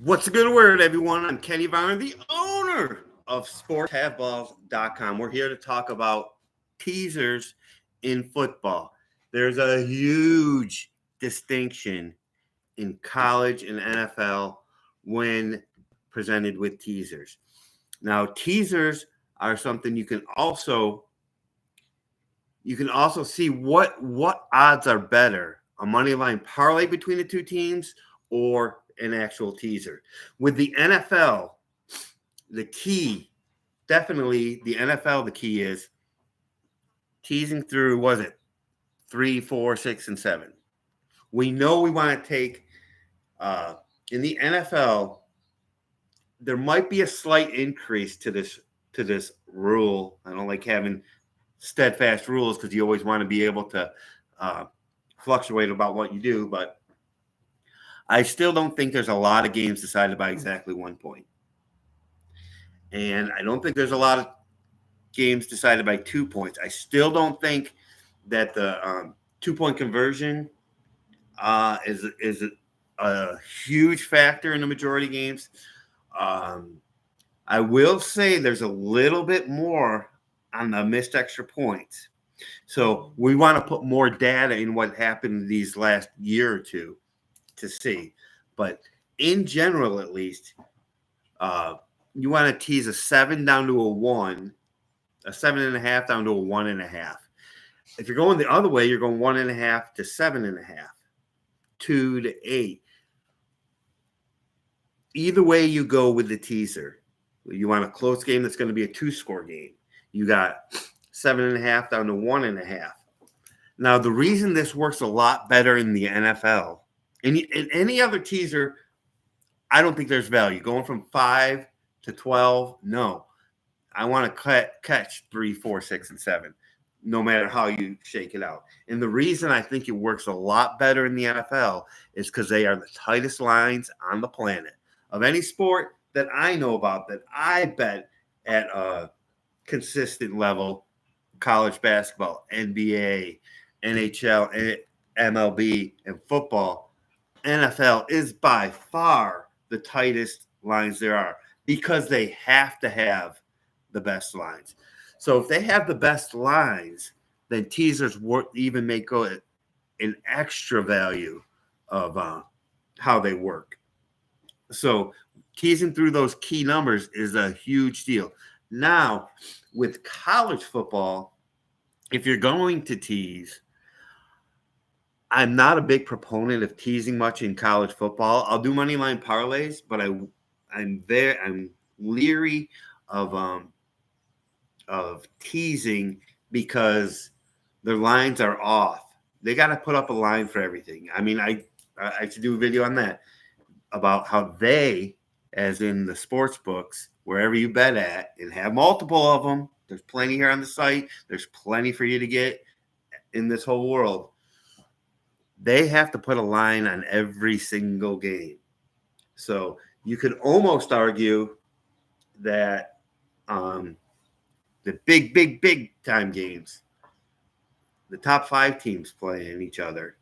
What's a good word, everyone? I'm Kenny Varner, the owner of SportsBooks.com. We're here to talk about teasers in football. There's a huge distinction in college and NFL when presented with teasers. Now, teasers are something you can also see what odds are better, a money line parlay between the two teams or an actual teaser. With the NFL, the key, definitely the NFL, the key is teasing through, was it 3, 4, 6, and 7. We know we want to take, in the NFL, there might be a slight increase to this rule. I don't like having steadfast rules because you always want to be able to fluctuate about what you do, but I still don't think there's a lot of games decided by exactly 1 point. And I don't think there's a lot of games decided by 2 points. I still don't think that the 2-point conversion is a huge factor in the majority of games. I will say there's a little bit more on the missed extra points. So we want to put more data in what happened these last year or two to see. But in general, at least, you want to tease a 7 down to a 1, a 7.5 down to a 1.5. If you're going the other way, you're going 1.5 to 7.5, 2 to 8. Either way you go with the teaser, you want a close game that's going to be a 2-score game. You got 7.5 down to 1.5. Now, the reason this works a lot better in the NFL, in any other teaser, I don't think there's value. Going from 5 to 12, no. I want to catch 3, 4, 6, and 7, no matter how you shake it out. And the reason I think it works a lot better in the NFL is because they are the tightest lines on the planet. Of any sport that I know about that I bet at a consistent level, college basketball, NBA, NHL, MLB, and football, NFL is by far the tightest lines there are because they have to have the best lines. So if they have the best lines, then teasers even make an extra value of how they work. So teasing through those key numbers is a huge deal. Now, with college football, if you're going to tease, I'm not a big proponent of teasing much in college football. I'll do money line parlays, but I'm leery of teasing because their lines are off. They got to put up a line for everything. I mean, I should do a video on that about how they, as in the sports books, wherever you bet at, and have multiple of them. There's plenty here on the site. There's plenty for you to get in this whole world. They have to put a line on every single game. So you could almost argue that the big time games, the top 5 teams playing each other,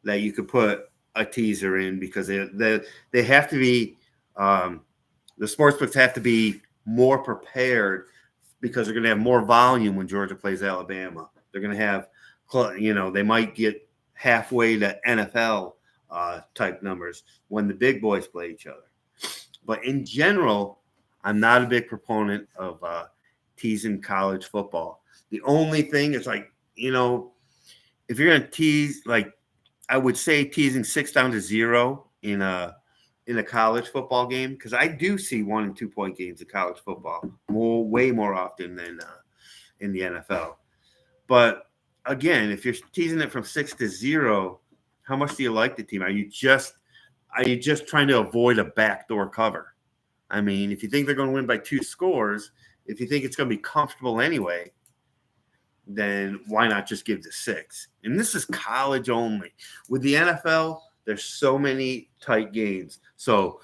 that you could put a teaser in because they have to be the sportsbooks have to be more prepared because they're going to have more volume when Georgia plays Alabama. They're going to have, they might get halfway to NFL type numbers when the big boys play each other. But in general, I'm not a big proponent of teasing college football. The only thing is if you're going to tease, I would say teasing 6 down to 0 in a college football game, because I do see 1 and 2 point games in college football way more often than in the NFL. But again, if you're teasing it from 6 to 0, how much do you like the team? Are you just trying to avoid a backdoor cover? I mean, if you think they're going to win by 2 scores, if you think it's going to be comfortable anyway, then why not just give the 6? And this is college only. With the NFL, there's so many tight games. So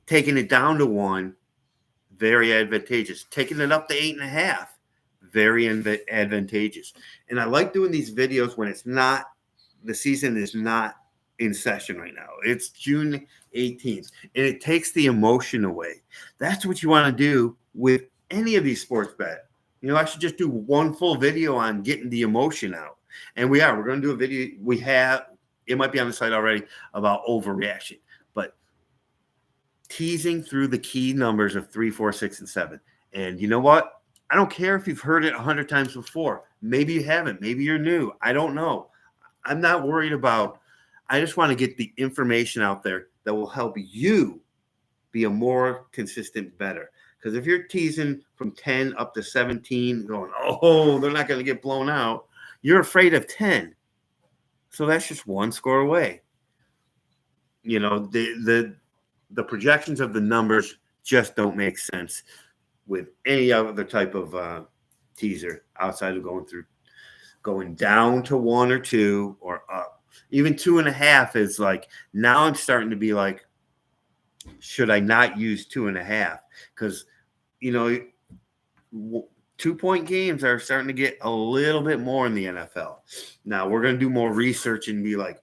taking it down to 1, very advantageous. Taking it up to 8.5, very advantageous. And I like doing these videos when the season is not in session right now. It's June 18th, and it takes the emotion away. That's what you want to do with any of these sports bet. You know, I should just do one full video on getting the emotion out. And we're going to do a video. It might be on the site already, about overreaction, but teasing through the key numbers of 3, 4, 6, and 7. And you know what? I don't care if you've heard it 100 times before. Maybe you haven't. Maybe you're new. I don't know. I'm not worried about. I just want to get the information out there that will help you be a more consistent bettor. Because if you're teasing from 10 up to 17, going, oh, they're not going to get blown out, you're afraid of 10. So that's just one score away. You know, the projections of the numbers just don't make sense with any other type of teaser outside of going down to 1 or 2 or up. Even 2.5 is like, now I'm starting to be like, should I not use 2.5? Because, you know, 2-point games are starting to get a little bit more in the NFL. Now we're going to do more research and be like,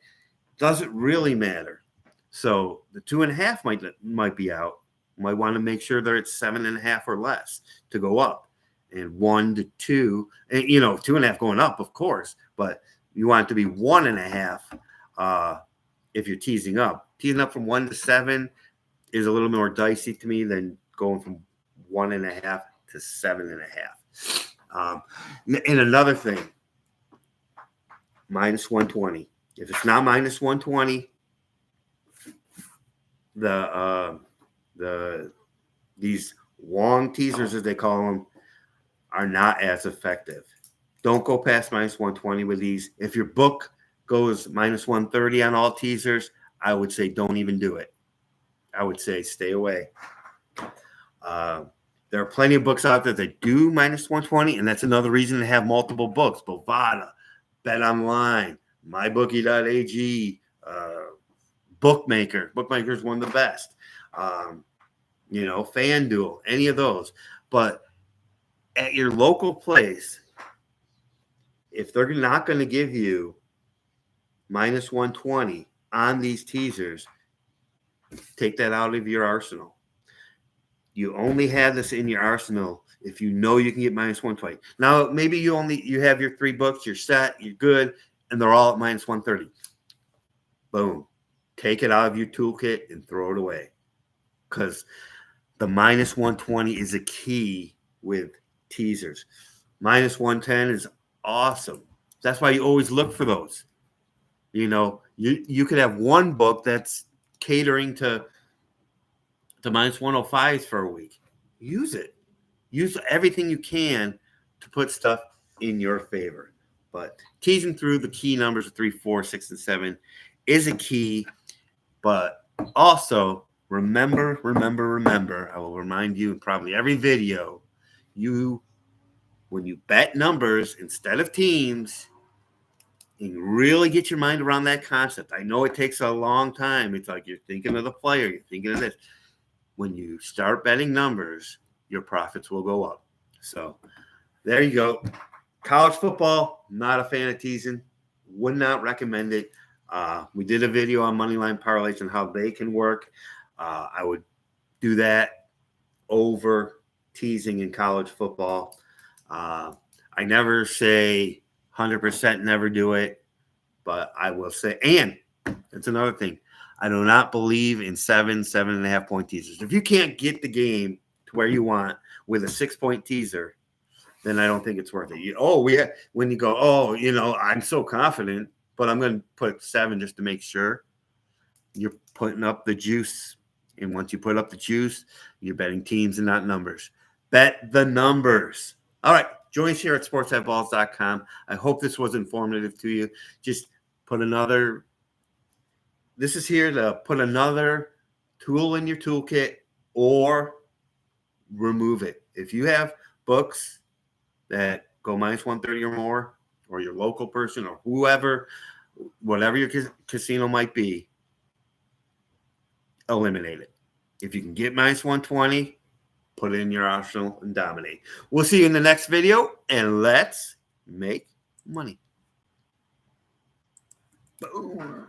does it really matter? So the 2.5 might be out. Might want to make sure they're at 7.5 or less to go up, and 1 to 2, and 2.5 going up, of course, but you want it to be 1.5 if you're teasing up. Teasing up from 1 to 7 is a little more dicey to me than going from 1.5 to 7.5. And another thing, minus 120. If it's not minus 120, these long teasers, as they call them, are not as effective. Don't go past minus 120 with these. If your book goes minus 130 on all teasers, I would say don't even do it. I would say stay away. There are plenty of books out there that do minus 120, and that's another reason to have multiple books. Bovada, Bet Online, MyBookie.ag, Bookmaker. Bookmaker is one of the best. FanDuel, any of those. But at your local place, if they're not going to give you minus 120 on these teasers, take that out of your arsenal. You only have this in your arsenal if you know you can get minus 120. Now, maybe you have your 3 books, you're set, you're good, and they're all at minus 130. Boom. Take it out of your toolkit and throw it away. Because the minus 120 is a key with teasers. Minus 110 is awesome. That's why you always look for those. You could have one book that's catering to minus 105s for a week. Use it. Use everything you can to put stuff in your favor. But teasing through the key numbers of 3, 4, 6, and 7 is a key. But also remember, I will remind you in probably every video, when you bet numbers instead of teams, and really get your mind around that concept. I know it takes a long time. It's like you're thinking of the player, you're thinking of this. When you start betting numbers, your profits will go up. So there you go. College football, not a fan of teasing. Would not recommend it. We did a video on moneyline parlays and how they can work. I would do that over teasing in college football. I never say 100% never do it, but I will say, and it's another thing, I do not believe in 7.5 point teasers. If you can't get the game to where you want with a 6-point teaser, then I don't think it's worth it. When you go, I'm so confident, but I'm going to put 7 just to make sure. You're putting up the juice. And once you put up the juice, you're betting teams and not numbers. Bet the numbers. All right. Join us here at sportsatballs.com. I hope this was informative to you. Just this is here to put another tool in your toolkit or remove it. If you have books that go minus 130 or more, or your local person or whatever your casino might be, eliminate it. If you can get minus 120, put it in your arsenal and dominate. We'll see you in the next video, and let's make money. Boom.